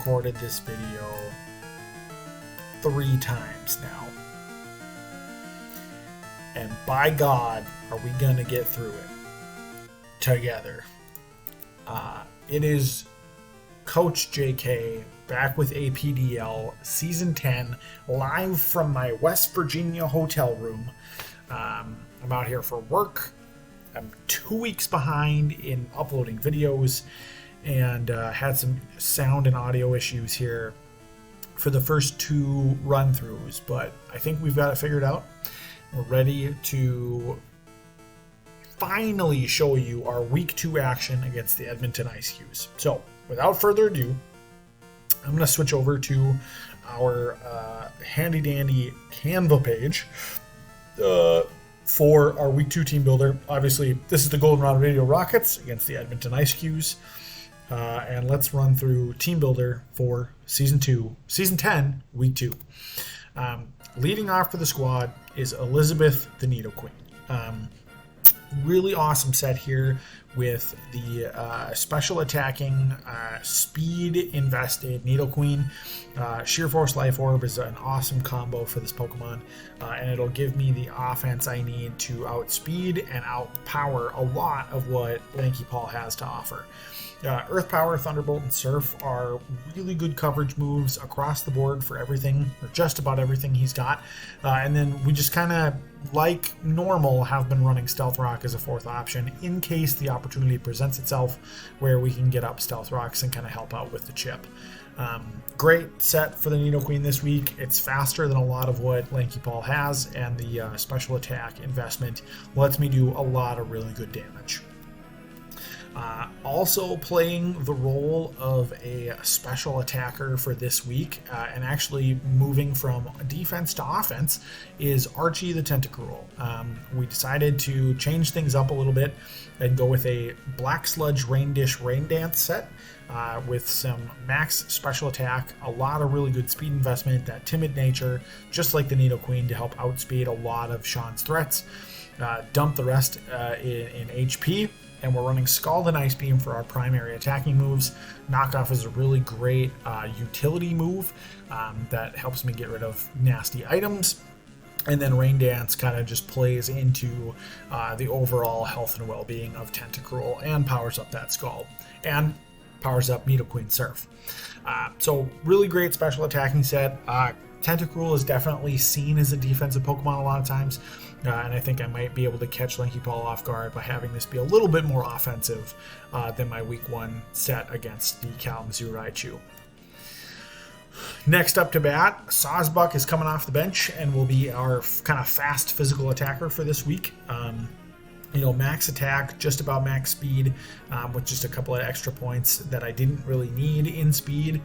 recorded this video 3 times now. And by God, are we going to get through it together. It is Coach JK back with APDL Season 10, live from my West Virginia hotel room. I'm out here for work. I'm 2 weeks behind in uploading videos and had some sound and audio issues here for the first 2 run-throughs, but I think we've got it figured out. We're ready to finally show you our Week 2 action against the Edmonton Eiscues. So, without further ado, I'm going to switch over to our handy-dandy Canva page for our Week 2 team builder. Obviously, this is the Goldenrod Radio Rockets against the Edmonton Eiscues. And let's run through team builder for Season 10, Week 2. Leading off for the squad is Elizabeth the Needle Queen. Really awesome set here with the special attacking, speed invested Needle Queen. Sheer Force Life Orb is an awesome combo for this Pokemon, and it'll give me the offense I need to outspeed and outpower a lot of what Lanky Paul has to offer. Earth Power, Thunderbolt, and Surf are really good coverage moves across the board for everything, or just about everything he's got. And then we just kind of, like normal, have been running Stealth Rock as a 4th option in case the opportunity presents itself where we can get up Stealth Rocks and kind of help out with the chip. Great set for the Needle Queen this week. It's faster than a lot of what Lanky Paul has, and the special attack investment lets me do a lot of really good damage. Also playing the role of a special attacker for this week, and actually moving from defense to offense, is Archie the Tentacruel. We decided to change things up a little bit and go with a Black Sludge Rain Dish Rain Dance set with some max special attack, a lot of really good speed investment, that timid nature, just like the Needle Queen, to help outspeed a lot of Sean's threats. Dump the rest in HP. And we're running Scald and Ice Beam for our primary attacking moves. Knockoff is a really great utility move that helps me get rid of nasty items. And then Rain Dance kind of just plays into the overall health and well-being of Tentacruel and powers up that Scald. And powers up Needle Queen Surf. So really great special attacking set. Tentacruel is definitely seen as a defensive Pokemon a lot of times, and I think I might be able to catch Lanky Paul off guard by having this be a little bit more offensive than my Week 1 set against the Kalamazoo Raichu. Next up to bat, Sawsbuck is coming off the bench and will be our kind of fast physical attacker for this week. Max attack, just about max speed, with just a couple of extra points that I didn't really need in speed,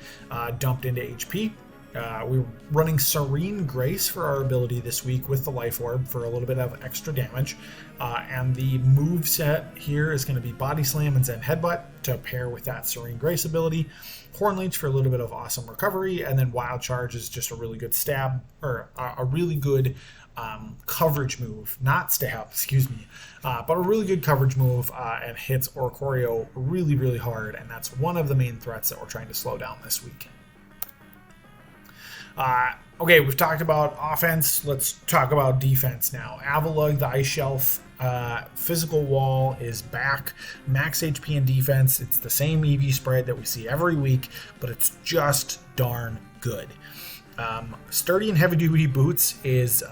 dumped into HP. We're running Serene Grace for our ability this week with the Life Orb for a little bit of extra damage. And the move set here is going to be Body Slam and Zen Headbutt to pair with that Serene Grace ability. Horn Leech for a little bit of awesome recovery. And then Wild Charge is just a really good stab, or a really good coverage move. Not stab, excuse me. But a really good coverage move and hits Oricorio really, really hard. And that's one of the main threats that we're trying to slow down this week. Okay, we've talked about offense. Let's talk about defense now. Avalugg, the Ice Shelf physical wall, is back. Max HP and defense. It's the same EV spread that we see every week, but it's just darn good. Sturdy and Heavy Duty Boots is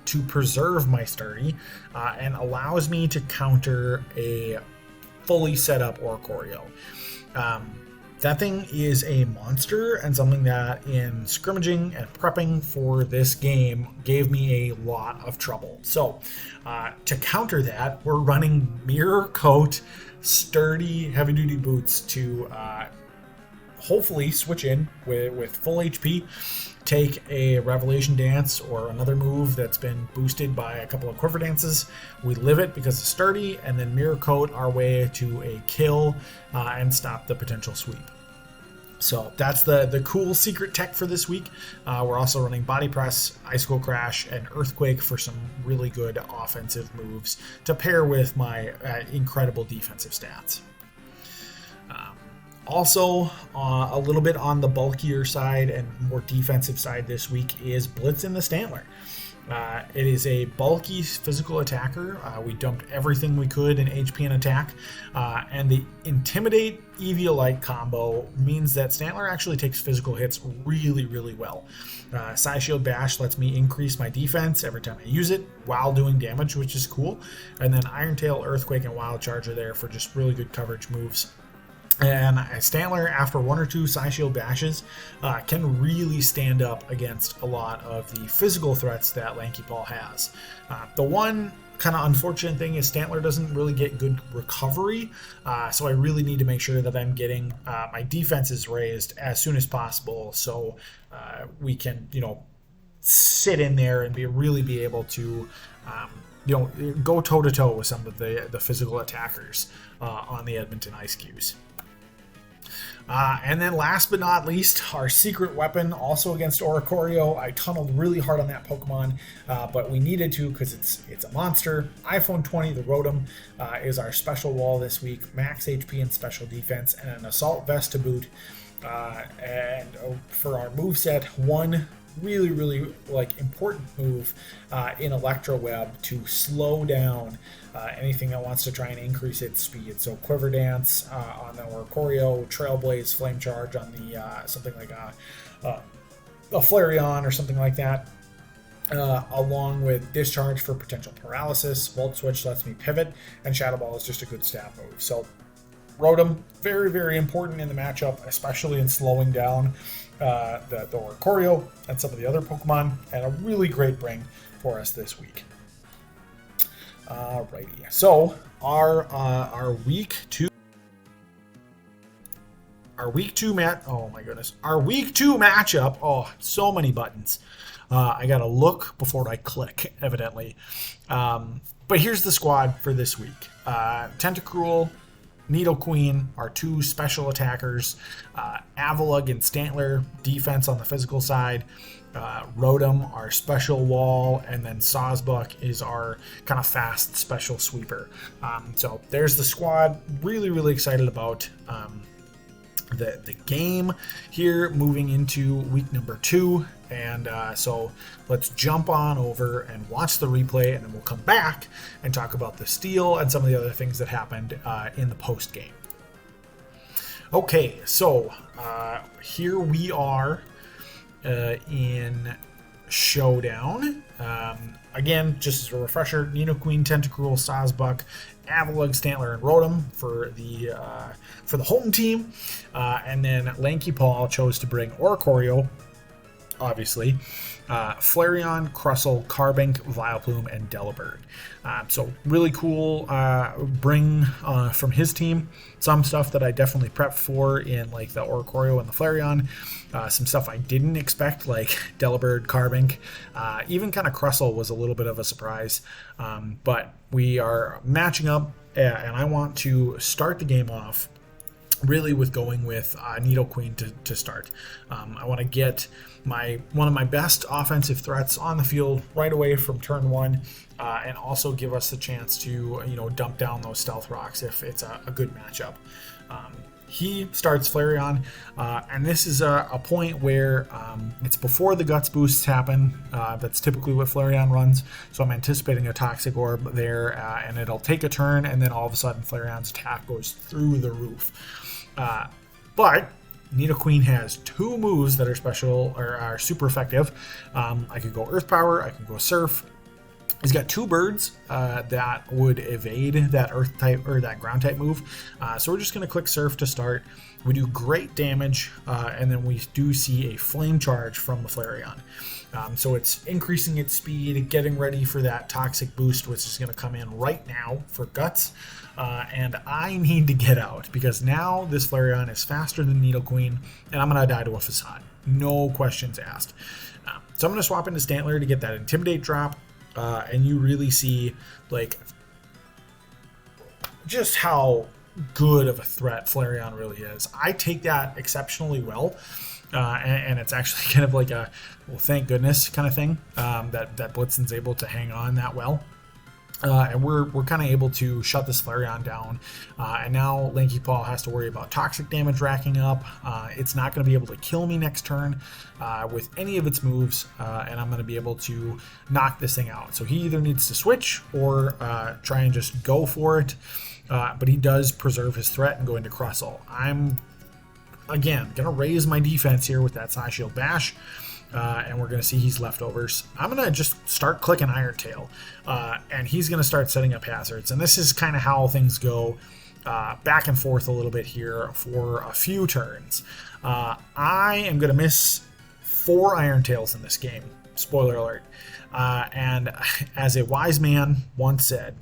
to preserve my Sturdy and allows me to counter a fully set up Oricorio. That thing is a monster, and something that in scrimmaging and prepping for this game gave me a lot of trouble. So to counter that, we're running Mirror Coat Sturdy Heavy Duty Boots to hopefully switch in with full HP, take a Revelation Dance or another move that's been boosted by a couple of Quiver Dances. We live it because it's sturdy, and then Mirror Coat our way to a kill and stop the potential sweep. So that's the cool secret tech for this week. We're also running Body Press, Icicle Crash, and Earthquake for some really good offensive moves to pair with my incredible defensive stats. Also, a little bit on the bulkier side and more defensive side this week is Blitzen the Stantler. It is a bulky physical attacker. We dumped everything we could in HP and attack, and the Intimidate Eviolite combo means that Stantler actually takes physical hits really, really well. Psi Shield Bash lets me increase my defense every time I use it while doing damage, which is cool. And then Iron Tail, Earthquake, and Wild Charge are there for just really good coverage moves. And Stantler, after 1 or 2 Psi Shield Bashes, can really stand up against a lot of the physical threats that Lanky Paul has. The one kind of unfortunate thing is Stantler doesn't really get good recovery, so I really need to make sure that I'm getting my defenses raised as soon as possible, so we can, sit in there and really be able to, go toe to toe with some of the physical attackers on the Edmonton Eiscues. And then last but not least, our secret weapon, also against Oricorio. I tunneled really hard on that Pokemon, but we needed to because it's a monster. iPhone 20, the Rotom, is our special wall this week. Max HP and special defense, and an Assault Vest to boot. And for our moveset, one really, really important move in Electro Web to slow down anything that wants to try and increase its speed. So Quiver Dance on the Oricorio, Trailblaze, Flame Charge on the something like a Flareon or something like that, along with Discharge for potential paralysis. Volt Switch lets me pivot, and Shadow Ball is just a good stab move. So Rotom, very, very important in the matchup, especially in slowing down the Oricorio and some of the other Pokemon, and a really great bring for us this week. Alrighty, so our week two matchup. Oh, so many buttons. I gotta look before I click, evidently. But here's the squad for this week. Tentacruel, Nidoqueen, our 2 special attackers, Avalugg and Stantler, defense on the physical side, Rotom, our special wall, and then Sawsbuck is our kind of fast special sweeper. So there's the squad. Really, really excited about the game here, moving into week number 2. And so let's jump on over and watch the replay, and then we'll come back and talk about the steal and some of the other things that happened in the post game. Okay, so here we are in Showdown. Again, just as a refresher, Nidoqueen, Tentacruel, Sawsbuck, Avalugg, Stantler, and Rotom for the home team. And then Lanky Paul chose to bring Oricorio, obviously, Flareon, Crustle, Carbink, Vileplume, and Delibird. So really cool bring from his team. Some stuff that I definitely prepped for in like the Oricorio and the Flareon. Some stuff I didn't expect, like Delibird, Carbink. Even kind of Crustle was a little bit of a surprise. But we are matching up, and I want to start the game off really with going with Nidoqueen to start. I want to get one of my best offensive threats on the field right away from turn 1, and also give us the chance to dump down those stealth rocks if it's a good matchup. He starts Flareon, and this is a point where it's before the Guts boosts happen. That's typically what Flareon runs, so I'm anticipating a Toxic Orb there, and it'll take a turn, and then all of a sudden Flareon's attack goes through the roof. But Nidoqueen has 2 moves that are special or are super effective. I could go Earth Power, I can go Surf. He's got 2 birds that would evade that Earth type or that Ground type move. So we're just going to click Surf to start. We do great damage, and then we do see a Flame Charge from the Flareon. So it's increasing its speed, getting ready for that Toxic Boost, which is going to come in right now for Guts. And I need to get out because now this Flareon is faster than Nidoqueen, and I'm going to die to a Facade. No questions asked. So I'm going to swap into Stantler to get that Intimidate drop, and you really see just how good of a threat Flareon really is. I take that exceptionally well, and it's actually kind of like a, well, thank goodness kind of thing, that Blitzen's able to hang on that well. And we're kind of able to shut this Flareon down. And now Lanky Paw has to worry about toxic damage racking up. It's not going to be able to kill me next turn with any of its moves, and I'm going to be able to knock this thing out. So he either needs to switch or try and just go for it. But he does preserve his threat and go into Crustle. I'm, again, going to raise my defense here with that Psy Shield Bash. And we're going to see he's leftovers. I'm going to just start clicking Iron Tail, and he's going to start setting up hazards. And this is kind of how things go back and forth a little bit here for a few turns. I am going to miss 4 Iron Tails in this game. Spoiler alert. And as a wise man once said,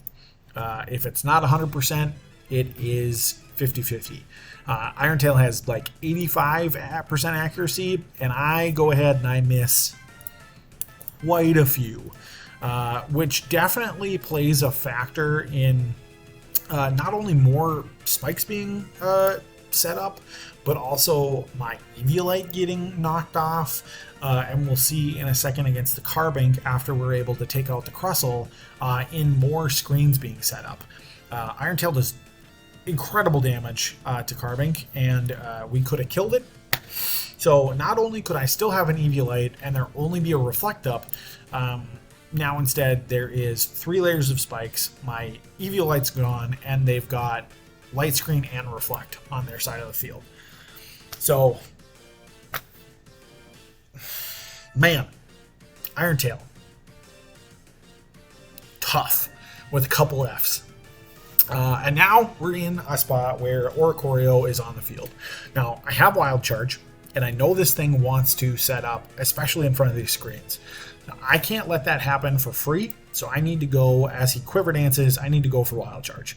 if it's not 100%, it is 50-50. Iron Tail has like 85% accuracy, and I go ahead and I miss quite a few, which definitely plays a factor in not only more spikes being set up, but also my Eviolite getting knocked off. And we'll see in a second against the Carbink after we're able to take out the Crustle in more screens being set up. Iron Tail does incredible damage to Carbink, and we could have killed it. So not only could I still have an Eviolite and there only be a Reflect Up, now instead there is 3 layers of spikes, my Eviolite's gone, and they've got Light Screen and Reflect on their side of the field. So, man, Iron Tail, tough with a couple Fs. And now we're in a spot where Oricorio is on the field. Now, I have Wild Charge, and I know this thing wants to set up, especially in front of these screens. Now, I can't let that happen for free, so I need to go, as he Quiver Dances, I need to go for Wild Charge.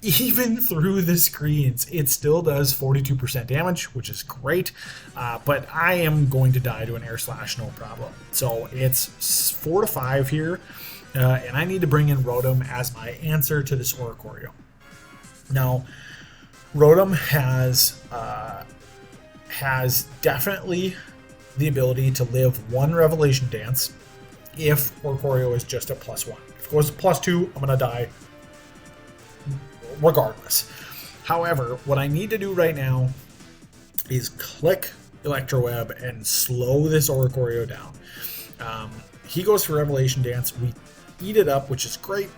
Even through the screens, it still does 42% damage, which is great, but I am going to die to an Air Slash, no problem. So it's 4-5 here. And I need to bring in Rotom as my answer to this Oricorio. Now, Rotom has definitely the ability to live 1 Revelation Dance if Oricorio is just a +1. If it goes to +2, I'm going to die regardless. However, what I need to do right now is click Electroweb and slow this Oricorio down. He goes for Revelation Dance. We eat it up, which is great.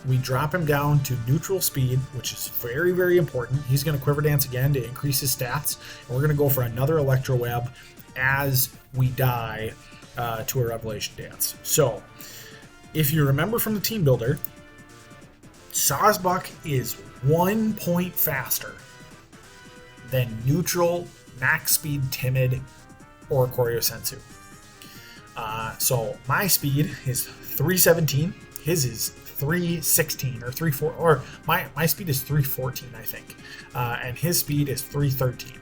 We drop him down to neutral speed, which is very, very important. He's going to Quiver Dance again to increase his stats, and we're going to go for another Electroweb as we die to a Revelation Dance. So, if you remember from the Team Builder, Sawsbuck is 1 point faster than neutral, max speed, timid Oricorio Sensu. So my speed is 317. His is 316 or 34, or my speed is 314, I think. And his speed is 313.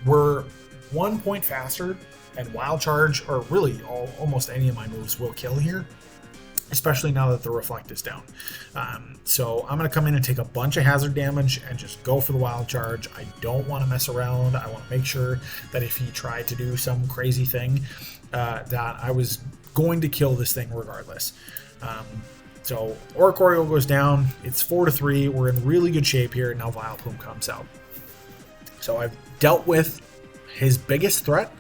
We're 1 point faster, and Wild Charge, or really almost any of my moves, will kill here, especially now that the Reflect is down. So I'm going to come in and take a bunch of hazard damage and just go for the Wild Charge. I don't want to mess around. I want to make sure that if he tried to do some crazy thing, that I was going to kill this thing regardless. So Oricorio goes down. It's 4-3. We're in really good shape here. Now Vileplume comes out. So I've dealt with his biggest threat,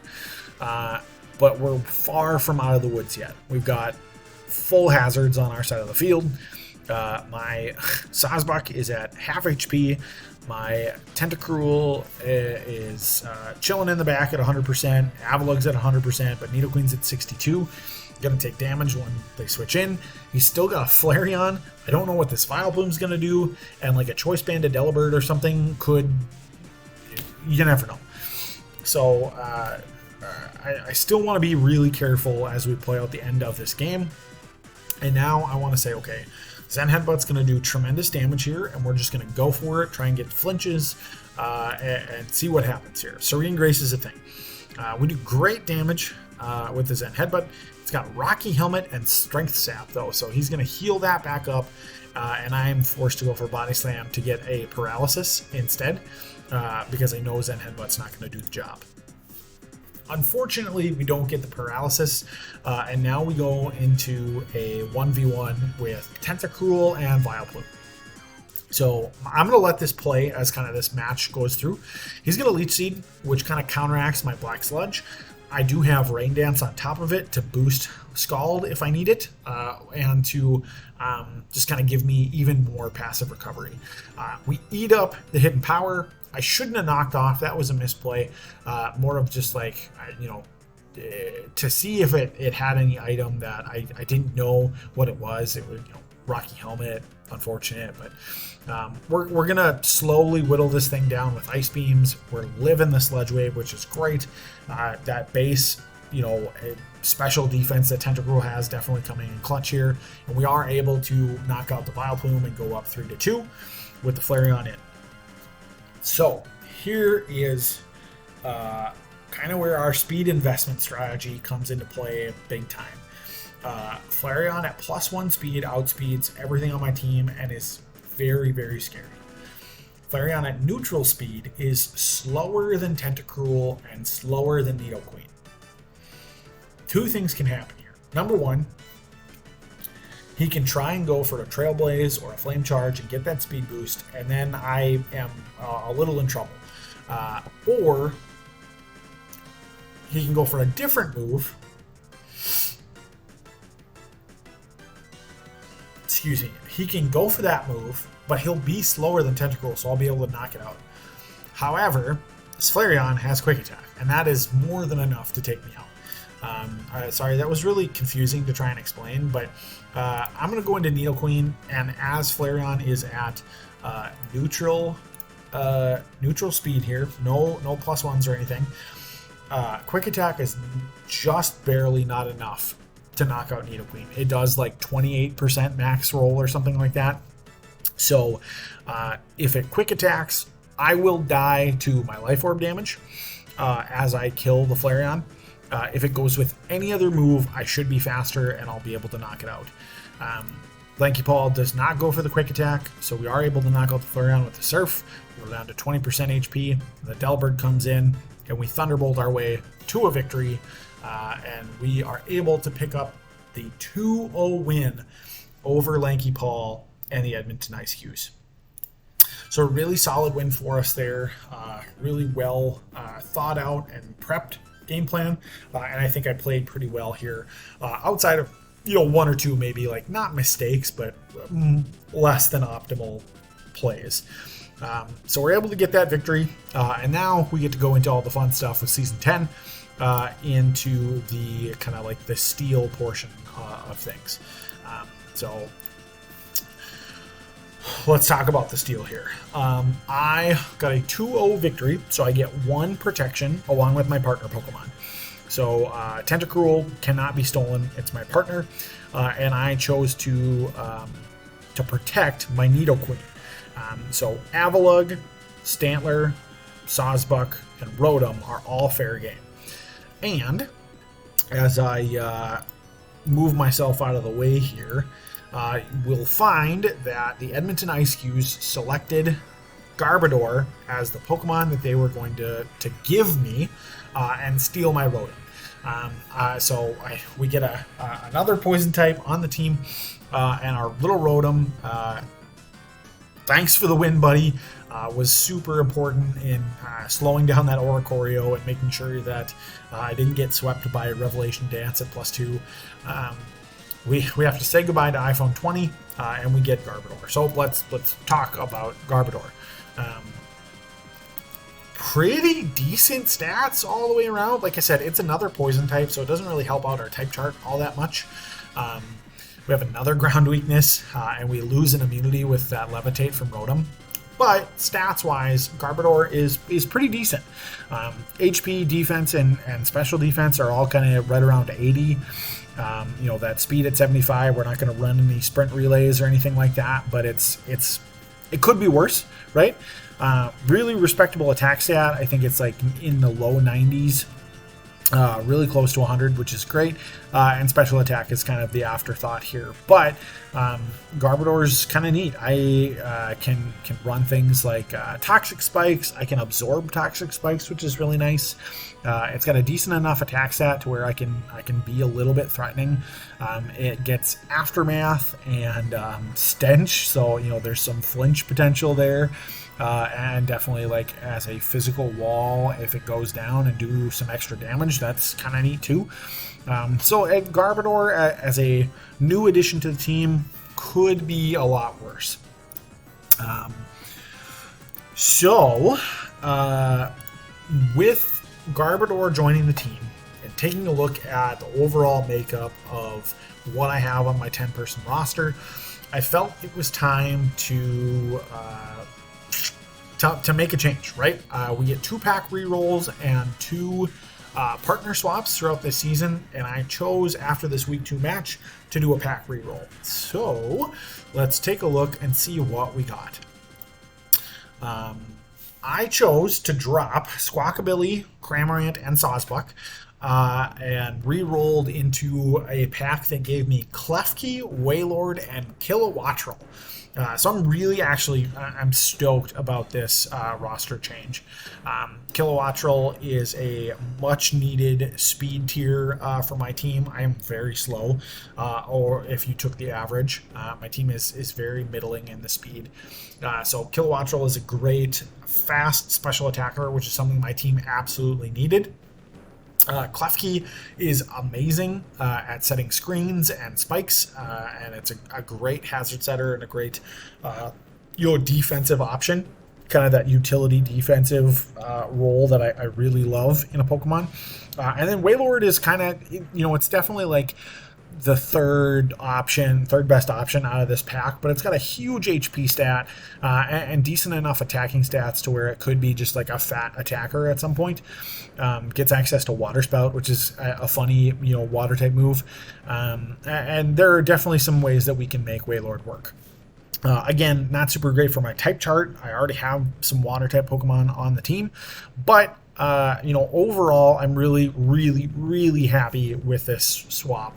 but we're far from out of the woods yet. We've got full hazards on our side of the field. My Sawsbuck is at half HP. My Tentacruel is chilling in the back at 100%. Avalug's at 100%, but Nidoqueen's at 62. Going to take damage when they switch in. He's still got a Flareon. I don't know what this Vileplume's going to do, and like a Choice Banded Delibird or something could... You never know. So I still want to be really careful as we play out the end of this game. And now I want to say, okay, Zen Headbutt's going to do tremendous damage here, and we're just going to go for it, try and get flinches, and see what happens here. Serene Grace is a thing. We do great damage with the Zen Headbutt. It's got Rocky Helmet and Strength Sap, though, so he's going to heal that back up, and I am forced to go for Body Slam to get a Paralysis instead, because I know Zen Headbutt's not going to do the job. Unfortunately, we don't get the paralysis, and now we go into a 1v1 with Tentacruel and Vileplume. So I'm going to let this play as kind of this match goes through. He's going to Leech Seed, which kind of counteracts my Black Sludge. I do have Rain Dance on top of it to boost Scald if I need it, and to just kind of give me even more passive recovery. We eat up the Hidden Power. I shouldn't have knocked off. That was a misplay. More of just like, to see if it had any item that I didn't know what it was. It was, Rocky Helmet, unfortunate, but we're gonna slowly whittle this thing down with Ice Beams. We're living the Sludge Wave, which is great. That base, special defense that Tentacruel has definitely coming in clutch here, and we are able to knock out the Vileplume and go up 3-2 with the Flareon in. So here is kind of where our speed investment strategy comes into play big time. Flareon at +1 speed outspeeds everything on my team and is very, very scary. Flareon at neutral speed is slower than Tentacruel and slower than Nidoqueen. Two things can happen here. Number one, he can try and go for a Trail Blaze or a Flame Charge and get that speed boost, and then I am a little in trouble. Or he can go for a different move. Excuse me. He can go for that move, but he'll be slower than Tentacruel, so I'll be able to knock it out. However, Flareon has Quick Attack, and that is more than enough to take me out. Sorry, that was really confusing to try and explain, but I'm going to go into Nidoqueen, and as Flareon is at neutral speed here, no +1s or anything, Quick Attack is just barely not enough to knock out Nidoqueen. It does like 28% max roll or something like that. So if it Quick Attacks, I will die to my Life Orb damage as I kill the Flareon. If it goes with any other move, I should be faster and I'll be able to knock it out. Lanky Paw does not go for the Quick Attack, so we are able to knock out the Flareon with the Surf. We're down to 20% HP. The Delbird comes in, and we Thunderbolt our way to a victory, and we are able to pick up the 2-0 win over Lanky Paw and the Edmonton Eiscues. So a really solid win for us there. Really well thought out and prepped game plan, and I think I played pretty well here. Outside of one or two maybe like not mistakes, but less than optimal plays. So we're able to get that victory, and now we get to go into all the fun stuff with Season 10, into the kind of like the steel portion of things. So let's talk about the steel here. I got a 2-0 victory, so I get 1 protection along with my partner Pokemon. So Tentacruel cannot be stolen. It's my partner, and I chose to protect my Nidoqueen. So Avalugg, Stantler, Sawsbuck, and Rotom are all fair game. And as I move myself out of the way here, we'll find that the Edmonton Eiscues selected Garbodor as the Pokemon that they were going to give me and steal my Rotom. So we get another poison type on the team, and our little Rotom, thanks for the win, buddy, was super important in slowing down that Oricorio and making sure that I didn't get swept by Revelation Dance at +2. We have to say goodbye to iPhone 20, and we get Garbodor. So let's talk about Garbodor. Pretty decent stats all the way around. Like I said, it's another poison type, so it doesn't really help out our type chart all that much. We have another ground weakness, and we lose an immunity with that Levitate from Rotom. But stats-wise, Garbodor is pretty decent. HP, defense, and special defense are all kind of right around 80. That speed at 75, we're not going to run any sprint relays or anything like that, but it could be worse, right? Really respectable attack stat. I think it's like in the low 90s. really close to 100, which is great. And special attack is kind of the afterthought here. But Garbodor's kind of neat. I can run things like toxic spikes. I can absorb toxic spikes, which is really nice. It's got a decent enough attack stat to where I can be a little bit threatening. It gets aftermath and stench, so there's some flinch potential there. And definitely like as a physical wall, if it goes down and do some extra damage, that's kind of neat too. So Garbodor as a new addition to the team could be a lot worse. With Garbodor joining the team and taking a look at the overall makeup of what I have on my 10-person roster, I felt it was time to make a change, right? We get 2 pack rerolls and 2 partner swaps throughout this season, and I chose after this week 2 match to do a pack reroll. So let's take a look and see what we got. I chose to drop Squawkabilly, Cramorant, and Sawsbuck, and re-rolled into a pack that gave me Klefki, Wailord, and Kilowattrel. So I'm stoked about this roster change. Kilowattrel is a much needed speed tier for my team. I am very slow, or if you took the average, my team is very middling in the speed. So Kilowattrel is a great fast special attacker, which is something my team absolutely needed. Klefki is amazing at setting screens and spikes, and it's a great hazard setter and a great defensive option, kind of that utility defensive role that I really love in a Pokemon. And then Wailord is kind of, it's definitely like the third best option out of this pack, but it's got a huge HP stat and decent enough attacking stats to where it could be just like a fat attacker at some point. Gets access to Water Spout, which is a funny, water type move. And there are definitely some ways that we can make Wailord work. Again, not super great for my type chart. I already have some water type Pokemon on the team, but overall, I'm really, really, really happy with this swap.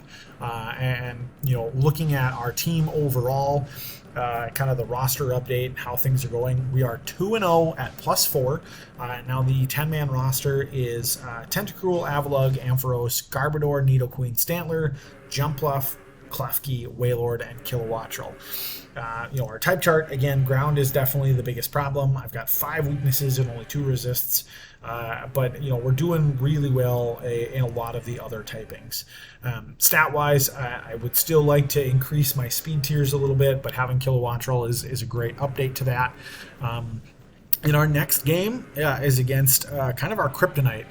Looking at our team overall, kind of the roster update, how things are going, we are 2-0 at +4. Now the 10-man roster is Tentacruel, Avalugg, Ampharos, Garbodor, Nidoqueen, Stantler, Jumpluff, Klefki, Wailord, and Kilowattrel. Our type chart, again, ground is definitely the biggest problem. I've got 5 weaknesses and only 2 resists. But we're doing really well in a lot of the other typings. Stat-wise, I would still like to increase my speed tiers a little bit, but having Kilowattrel is a great update to that. In our next game is against kind of our kryptonite.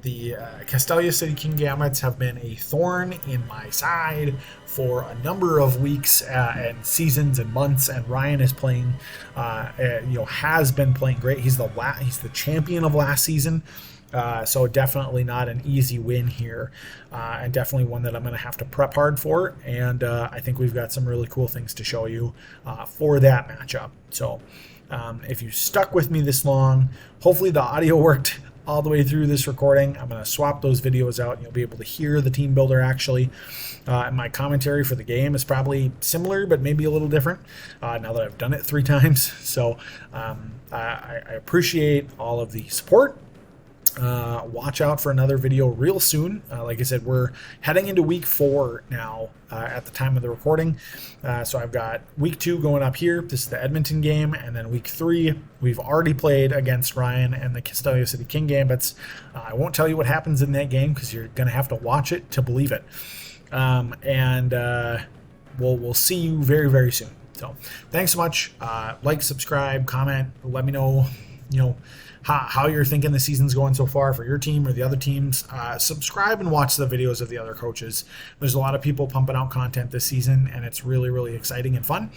The Castelia City Kingambits have been a thorn in my side for a number of weeks and seasons and months, and Ryan is playing, has been playing great. He's the champion of last season. So definitely not an easy win here, and definitely one that I'm going to have to prep hard for. And I think we've got some really cool things to show you for that matchup. So if you stuck with me this long, hopefully the audio worked all the way through this recording. I'm going to swap those videos out and you'll be able to hear the team builder actually. And my commentary for the game is probably similar, but maybe a little different now that I've done it 3 times. So I appreciate all of the support. Watch out for another video real soon. Like I said, we're heading into week 4 now at the time of the recording. So I've got week 2 going up here. This is the Edmonton game. And then week 3, we've already played against Ryan and the Castelia City Kingambits. I won't tell you what happens in that game because you're going to have to watch it to believe it. We'll see you very, very soon. So thanks so much. Like, subscribe, comment, let me know, how you're thinking the season's going so far for your team or the other teams. Subscribe and watch the videos of the other coaches. There's a lot of people pumping out content this season, and it's really, really exciting and fun.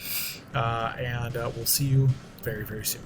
We'll see you very, very soon.